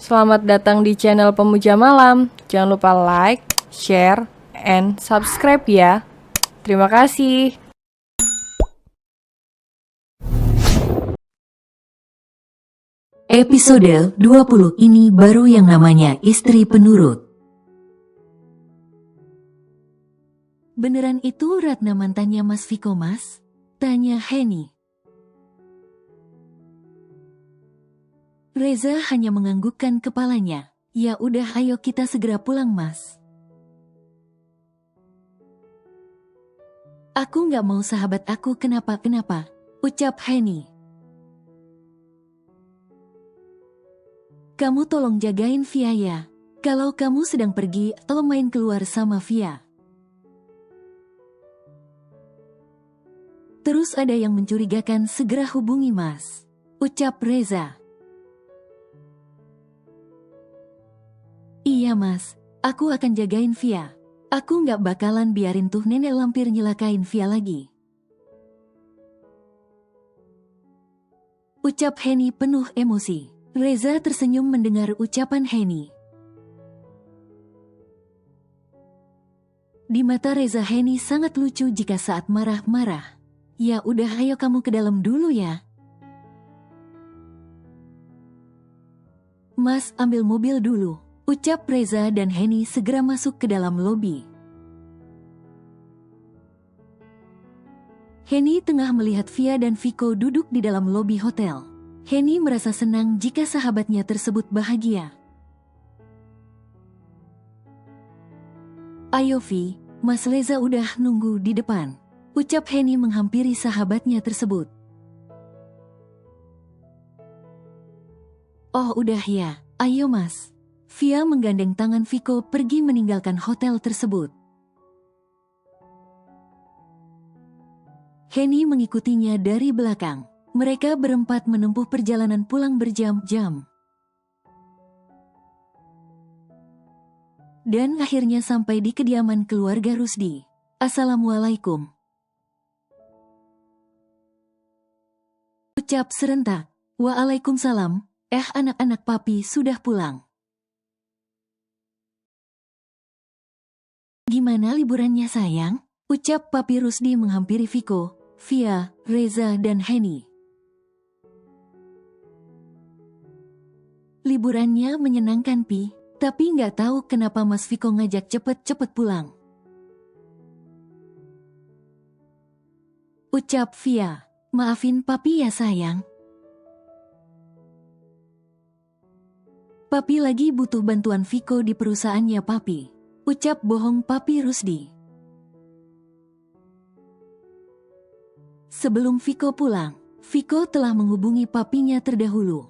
Selamat datang di channel Pemuja Malam. Jangan lupa like, share, and subscribe ya. Terima kasih. Episode 20 ini baru yang namanya istri penurut. Beneran itu Ratna mantannya Mas Viko, Mas? Tanya Henny. Reza hanya menganggukkan kepalanya. Ya udah, ayo kita segera pulang, Mas. Aku nggak mau sahabat aku kenapa-kenapa, ucap Henny. Kamu tolong jagain Via ya. Kalau kamu sedang pergi atau main keluar sama Via. Terus ada yang mencurigakan, segera hubungi Mas, ucap Reza. Iya Mas, aku akan jagain Via. Aku nggak bakalan biarin tuh nenek lampir nyelakain Via lagi, ucap Henny penuh emosi. Reza tersenyum mendengar ucapan Henny. Di mata Reza, Henny sangat lucu jika saat marah-marah. Ya udah, ayo kamu ke dalam dulu ya. Mas, ambil mobil dulu, ucap Reza dan Henny segera masuk ke dalam lobi. Henny tengah melihat Via dan Viko duduk di dalam lobi hotel. Henny merasa senang jika sahabatnya tersebut bahagia. Ayo Vi, Mas Reza udah nunggu di depan, ucap Henny menghampiri sahabatnya tersebut. Oh udah ya, ayo Mas. Via menggandeng tangan Viko pergi meninggalkan hotel tersebut. Henny mengikutinya dari belakang. Mereka berempat menempuh perjalanan pulang berjam-jam. Dan akhirnya sampai di kediaman keluarga Rusdi. Assalamualaikum, ucap serentak. Waalaikumsalam. Anak-anak papi sudah pulang. Gimana liburannya sayang? Ucap papi Rusdi menghampiri Viko, Via, Reza dan Henny. Liburannya menyenangkan Pi, tapi nggak tahu kenapa Mas Viko ngajak cepet-cepet pulang, ucap Via. Maafin papi ya sayang. Papi lagi butuh bantuan Viko di perusahaannya papi, ucap bohong papi Rusdi. Sebelum Viko pulang, Viko telah menghubungi papinya terdahulu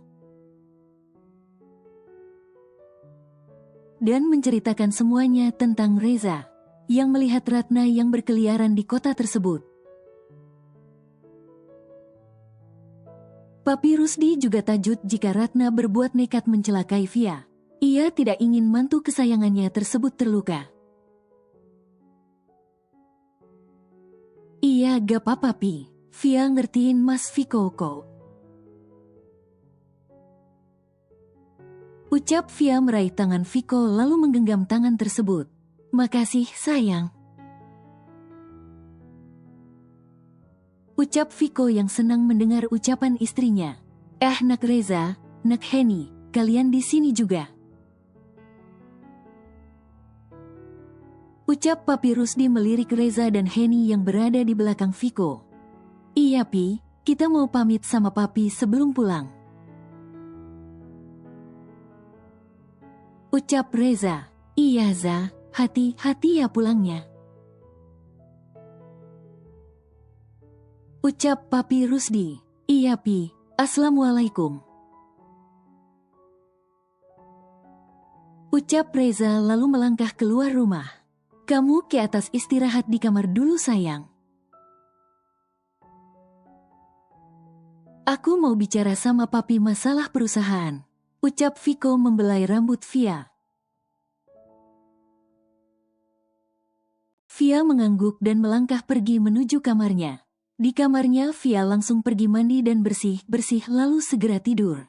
dan menceritakan semuanya tentang Reza yang melihat Ratna yang berkeliaran di kota tersebut. Papi Rusdi juga tajud jika Ratna berbuat nekat mencelakai Via. Ia tidak ingin mantu kesayangannya tersebut terluka. Iya gak apa-apa Pi, Via ngertiin Mas Viko kok, ucap Via meraih tangan Viko lalu menggenggam tangan tersebut. Makasih sayang, ucap Viko yang senang mendengar ucapan istrinya. Nak Reza, nak Henny, kalian di sini juga, ucap papi Rusdi melirik Reza dan Henny yang berada di belakang Viko. Iya Pi, kita mau pamit sama papi sebelum pulang, ucap Reza. Iya Za, hati-hati ya pulangnya, ucap papi Rusdi. Iya Pi, assalamualaikum, ucap Reza lalu melangkah keluar rumah. Kamu ke atas istirahat di kamar dulu sayang. Aku mau bicara sama papi masalah perusahaan, ucap Viko membelai rambut Via. Via mengangguk dan melangkah pergi menuju kamarnya. Di kamarnya Via langsung pergi mandi dan bersih-bersih lalu segera tidur.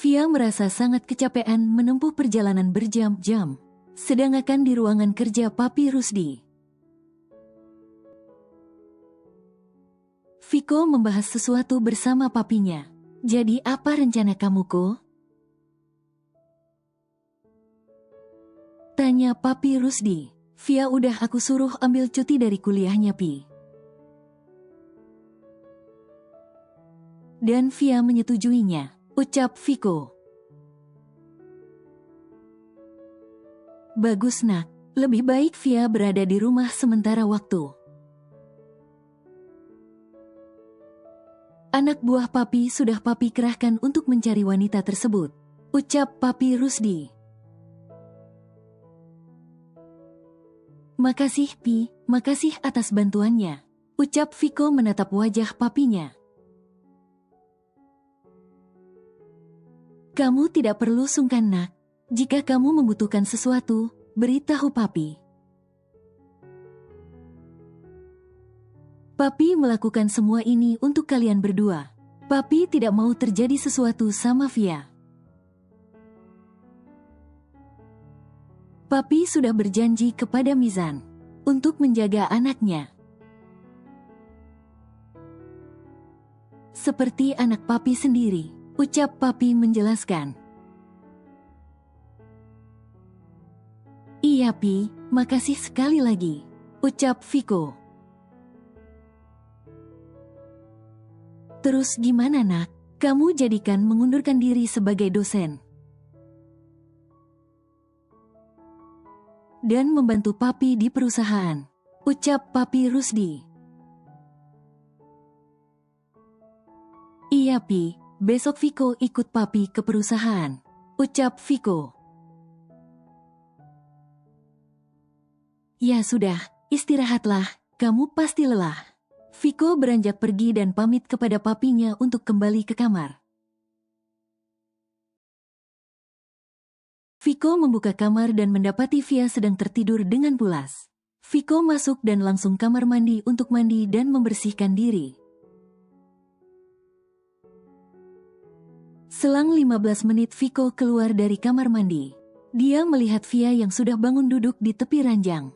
Via merasa sangat kecapean menempuh perjalanan berjam-jam, sedangkan di ruangan kerja Papi Rusdi. Viko membahas sesuatu bersama papinya. Jadi apa rencana kamu, Ko? Tanya Papi Rusdi. Via udah aku suruh ambil cuti dari kuliahnya, Pi. Dan Via menyetujuinya, ucap Viko. Bagus nak, lebih baik Via berada di rumah sementara waktu. Anak buah Papi sudah Papi kerahkan untuk mencari wanita tersebut, ucap Papi Rusdi. Makasih Pi, makasih atas bantuannya, ucap Viko menatap wajah papinya. Kamu tidak perlu sungkan nak, jika kamu membutuhkan sesuatu, beritahu Papi. Papi melakukan semua ini untuk kalian berdua. Papi tidak mau terjadi sesuatu sama Via. Papi sudah berjanji kepada Mizan untuk menjaga anaknya. Seperti anak Papi sendiri, ucap Papi menjelaskan. Iya Pi, makasih sekali lagi, ucap Viko. Terus gimana nak? Kamu jadikan mengundurkan diri sebagai dosen dan membantu Papi di perusahaan, ucap Papi Rusdi. Iya Pi, besok Viko ikut Papi ke perusahaan, ucap Viko. Ya sudah, istirahatlah, kamu pasti lelah. Viko beranjak pergi dan pamit kepada papinya untuk kembali ke kamar. Viko membuka kamar dan mendapati Via sedang tertidur dengan pulas. Viko masuk dan langsung kamar mandi untuk mandi dan membersihkan diri. Selang 15 menit Viko keluar dari kamar mandi. Dia melihat Via yang sudah bangun duduk di tepi ranjang.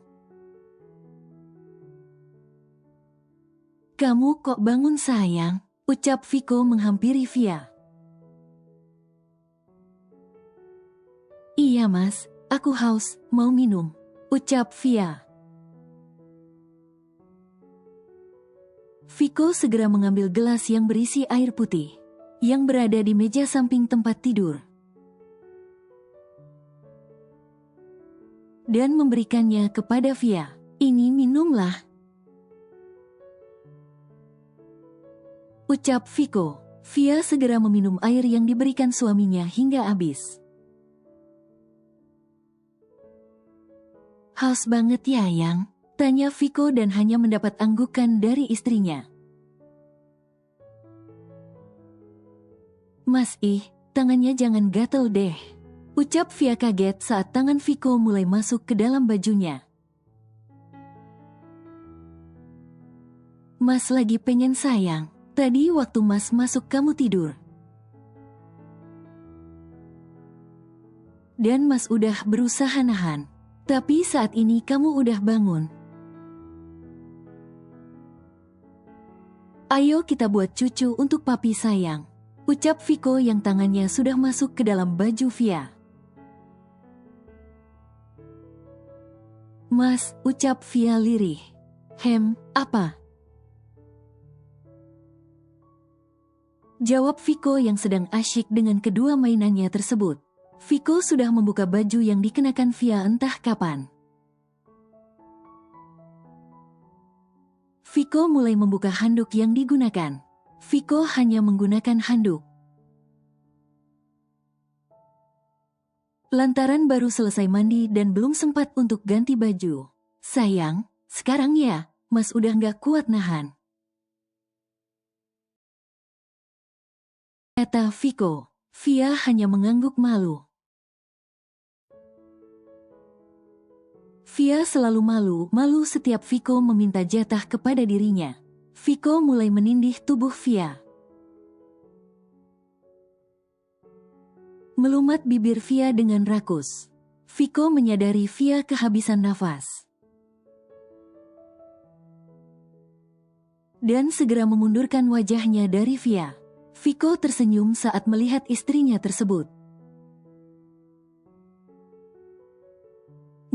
Kamu kok bangun sayang? Ucap Viko menghampiri Via. Iya mas, aku haus, mau minum, ucap Via. Viko segera mengambil gelas yang berisi air putih, yang berada di meja samping tempat tidur, dan memberikannya kepada Via. Ini minumlah, ucap Viko. Via segera meminum air yang diberikan suaminya hingga habis. Haus banget ya yang? Tanya Viko dan hanya mendapat anggukan dari istrinya. Mas tangannya jangan gatel deh, ucap Via kaget saat tangan Viko mulai masuk ke dalam bajunya. Mas lagi pengen sayang, tadi waktu mas masuk kamu tidur. Dan mas udah berusaha nahan. Tapi saat ini kamu udah bangun. Ayo kita buat cucu untuk papi sayang, ucap Viko yang tangannya sudah masuk ke dalam baju Via. Mas, ucap Via lirih. Apa? Jawab Viko yang sedang asyik dengan kedua mainannya tersebut. Viko sudah membuka baju yang dikenakan Via entah kapan. Viko mulai membuka handuk yang digunakan. Viko hanya menggunakan handuk lantaran baru selesai mandi dan belum sempat untuk ganti baju. Sayang, sekarang ya, mas udah gak kuat nahan, kata Viko. Via hanya mengangguk malu. Via selalu malu setiap Viko meminta jatah kepada dirinya. Viko mulai menindih tubuh Via. Melumat bibir Via dengan rakus. Viko menyadari Via kehabisan nafas. Dan segera memundurkan wajahnya dari Via. Viko tersenyum saat melihat istrinya tersebut.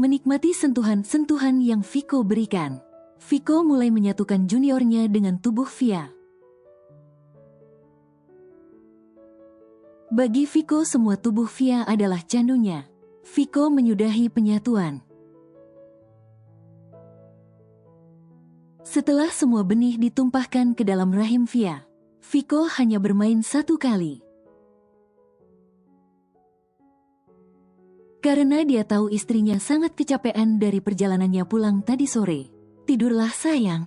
Menikmati sentuhan-sentuhan yang Viko berikan, Viko mulai menyatukan juniornya dengan tubuh Via. Bagi Viko semua tubuh Via adalah candunya. Viko menyudahi penyatuan. Setelah semua benih ditumpahkan ke dalam rahim Via, Viko hanya bermain 1 kali. Karena dia tahu istrinya sangat kecapean dari perjalanannya pulang tadi sore. Tidurlah sayang.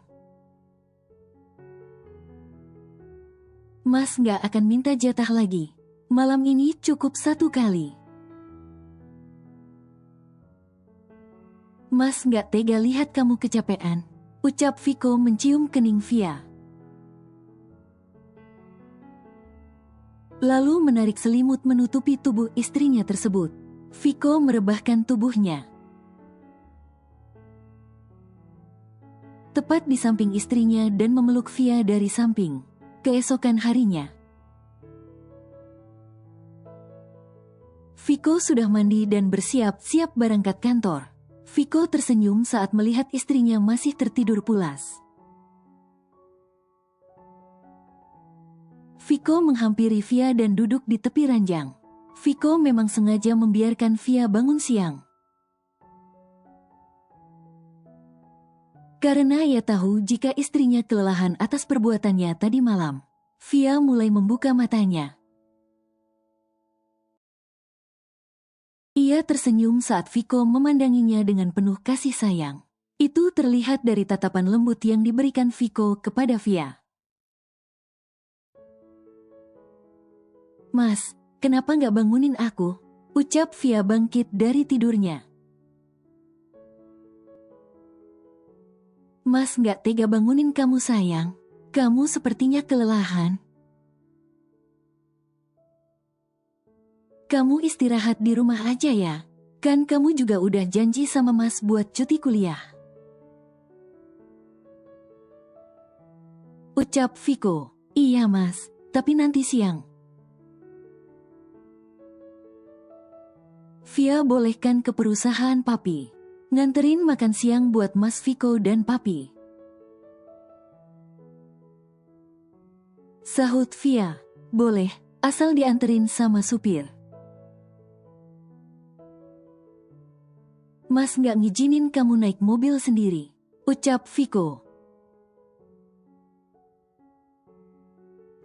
Mas gak akan minta jatah lagi. Malam ini cukup 1 kali. Mas gak tega lihat kamu kecapean, ucap Viko mencium kening Via. Lalu menarik selimut menutupi tubuh istrinya tersebut. Viko merebahkan tubuhnya. Tepat di samping istrinya dan memeluk Via dari samping. Keesokan harinya, Viko sudah mandi dan bersiap-siap berangkat kantor. Viko tersenyum saat melihat istrinya masih tertidur pulas. Viko menghampiri Via dan duduk di tepi ranjang. Viko memang sengaja membiarkan Via bangun siang. Karena ia tahu jika istrinya kelelahan atas perbuatannya tadi malam. Via mulai membuka matanya. Ia tersenyum saat Viko memandanginya dengan penuh kasih sayang. Itu terlihat dari tatapan lembut yang diberikan Viko kepada Via. Mas, kenapa nggak bangunin aku? Ucap Via bangkit dari tidurnya. Mas nggak tega bangunin kamu sayang. Kamu sepertinya kelelahan. Kamu istirahat di rumah aja ya. Kan kamu juga udah janji sama Mas buat cuti kuliah. Ucap Viko. Iya Mas, tapi nanti siang. Via bolehkan ke perusahaan Papi. Nganterin makan siang buat Mas Viko dan Papi. Sahut Via. Boleh, asal dianterin sama supir. Mas nggak ngizinin kamu naik mobil sendiri. Ucap Viko.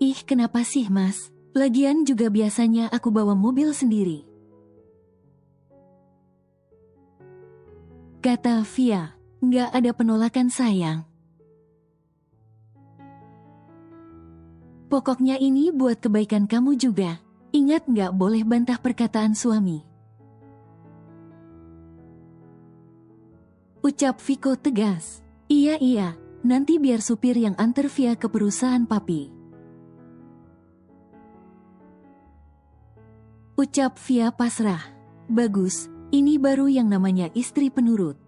Ih, kenapa sih Mas? Lagian juga biasanya aku bawa mobil sendiri. Kata Via. Nggak ada penolakan sayang. Pokoknya ini buat kebaikan kamu juga. Ingat nggak boleh bantah perkataan suami. Ucap Viko tegas. Iya, nanti biar supir yang antar Via ke perusahaan Papi. Ucap Via pasrah. Bagus, ini baru yang namanya istri penurut.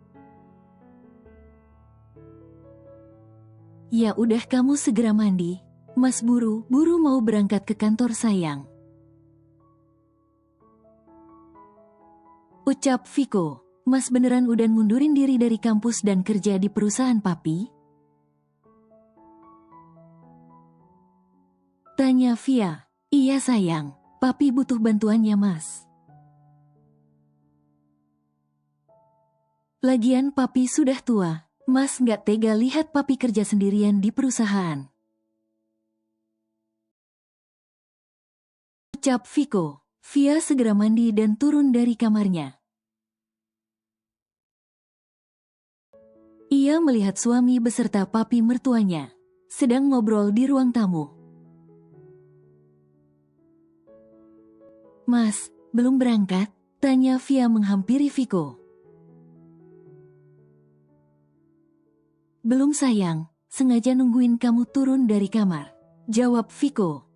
Ya udah kamu segera mandi. Mas buru mau berangkat ke kantor sayang. Ucap Viko. Mas beneran udah ngundurin diri dari kampus dan kerja di perusahaan Papi? Tanya Via. Iya sayang, Papi butuh bantuannya Mas. Lagian Papi sudah tua, Mas nggak tega lihat Papi kerja sendirian di perusahaan. Ucap Viko. Via segera mandi dan turun dari kamarnya. Ia melihat suami beserta Papi mertuanya sedang ngobrol di ruang tamu. Mas, belum berangkat? Tanya Via menghampiri Viko. Belum sayang, sengaja nungguin kamu turun dari kamar. Jawab Viko.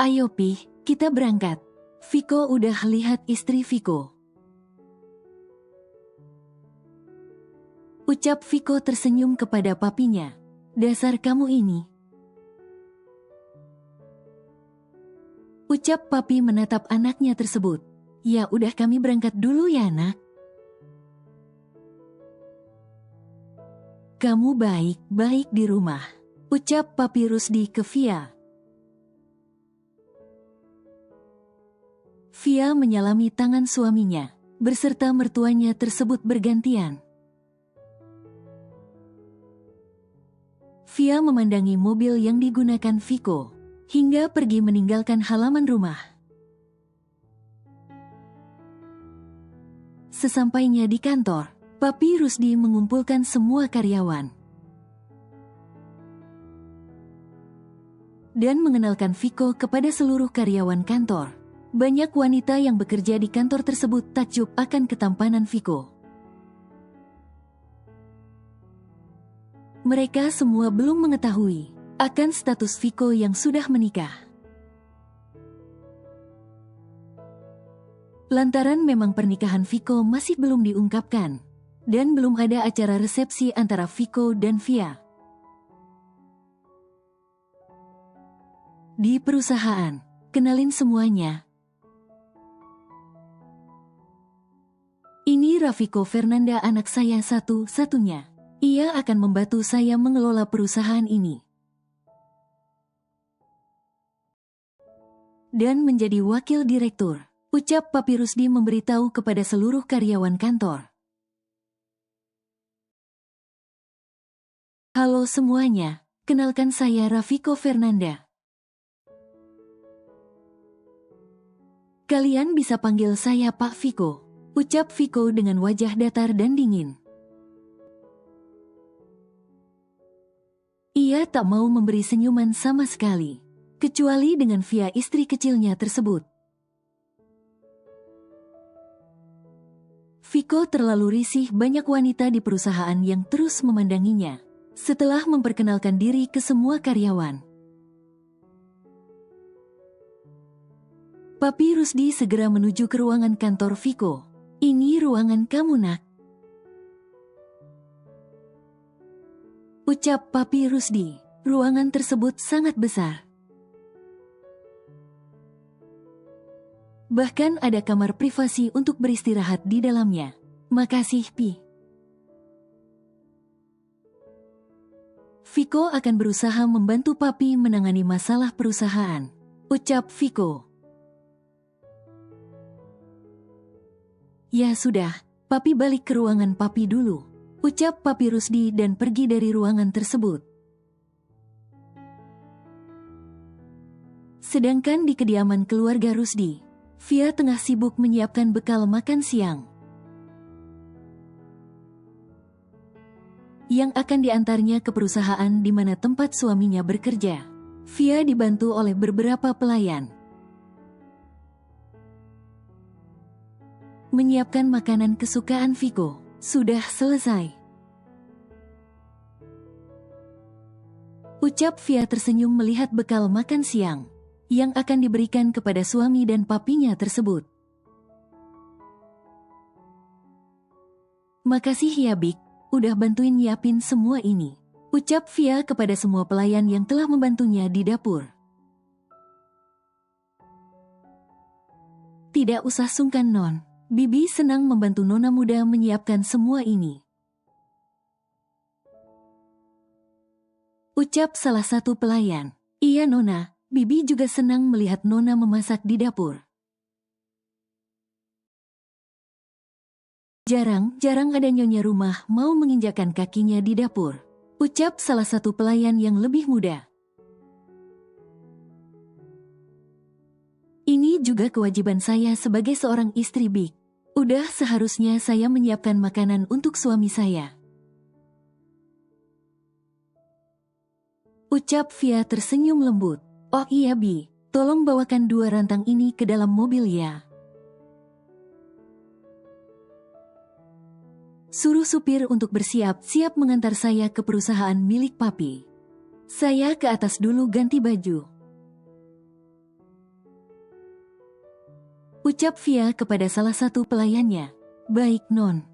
Ayo Pi, kita berangkat. Viko udah lihat istri Viko. Ucap Viko tersenyum kepada papinya. Dasar kamu ini. Ucap papi menatap anaknya tersebut. Ya udah kami berangkat dulu ya nak. Kamu baik-baik di rumah. Ucap papi Rusdi ke Via. Via menyalami tangan suaminya, berserta mertuanya tersebut bergantian. Via memandangi mobil yang digunakan Viko, hingga pergi meninggalkan halaman rumah. Sesampainya di kantor, papi Rusdi mengumpulkan semua karyawan dan mengenalkan Viko kepada seluruh karyawan kantor. Banyak wanita yang bekerja di kantor tersebut takjub akan ketampanan Viko. Mereka semua belum mengetahui akan status Viko yang sudah menikah. Lantaran memang pernikahan Viko masih belum diungkapkan, dan belum ada acara resepsi antara Viko dan Via. Di perusahaan, kenalin semuanya. Ini Rafiko Fernanda, anak saya satu-satunya. Ia akan membantu saya mengelola perusahaan ini dan menjadi wakil direktur, ucap papi Rusdi memberitahu kepada seluruh karyawan kantor. Halo semuanya, kenalkan saya Rafiko Fernanda. Kalian bisa panggil saya Pak Viko, ucap Viko dengan wajah datar dan dingin. Ia tak mau memberi senyuman sama sekali, kecuali dengan Via, istri kecilnya tersebut. Viko terlalu risih banyak wanita di perusahaan yang terus memandanginya setelah memperkenalkan diri ke semua karyawan. Papi Rusdi segera menuju ke ruangan kantor Viko. Ini ruangan kamu nak, ucap papi Rusdi. Ruangan tersebut sangat besar. Bahkan ada kamar privasi untuk beristirahat di dalamnya. Makasih Pi. Viko akan berusaha membantu papi menangani masalah perusahaan, ucap Viko. Ya sudah, papi balik ke ruangan papi dulu, ucap papi Rusdi dan pergi dari ruangan tersebut. Sedangkan di kediaman keluarga Rusdi, Via tengah sibuk menyiapkan bekal makan siang yang akan diantarnya ke perusahaan di mana tempat suaminya bekerja. Via dibantu oleh beberapa pelayan menyiapkan makanan kesukaan Viko. Sudah selesai, ucap Via tersenyum melihat bekal makan siang yang akan diberikan kepada suami dan papinya tersebut. Makasih ya Bik, udah bantuin nyiapin semua ini, ucap Via kepada semua pelayan yang telah membantunya di dapur. Tidak usah sungkan Non, Bibi senang membantu Nona muda menyiapkan semua ini, ucap salah satu pelayan. Iya Nona, Bibi juga senang melihat Nona memasak di dapur. Jarang-jarang ada nyonya rumah mau menginjakkan kakinya di dapur, ucap salah satu pelayan yang lebih muda. Ini juga kewajiban saya sebagai seorang istri Bik. Udah seharusnya saya menyiapkan makanan untuk suami saya, ucap Via tersenyum lembut. Oh iya Bi, tolong bawakan 2 rantang ini ke dalam mobil ya. Suruh supir untuk bersiap-siap mengantar saya ke perusahaan milik papi. Saya ke atas dulu ganti baju. Ucap Via kepada salah satu pelayannya. Baik, Non.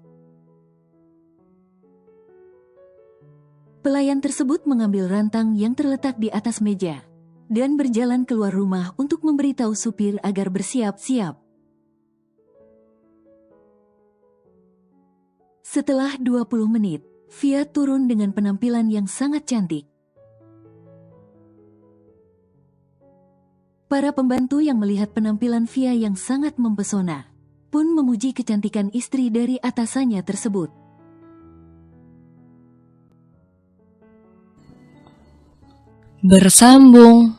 Pelayan tersebut mengambil rantang yang terletak di atas meja dan berjalan keluar rumah untuk memberitahu supir agar bersiap-siap. Setelah 20 menit, Via turun dengan penampilan yang sangat cantik. Para pembantu yang melihat penampilan Via yang sangat mempesona pun memuji kecantikan istri dari atasannya tersebut. Bersambung.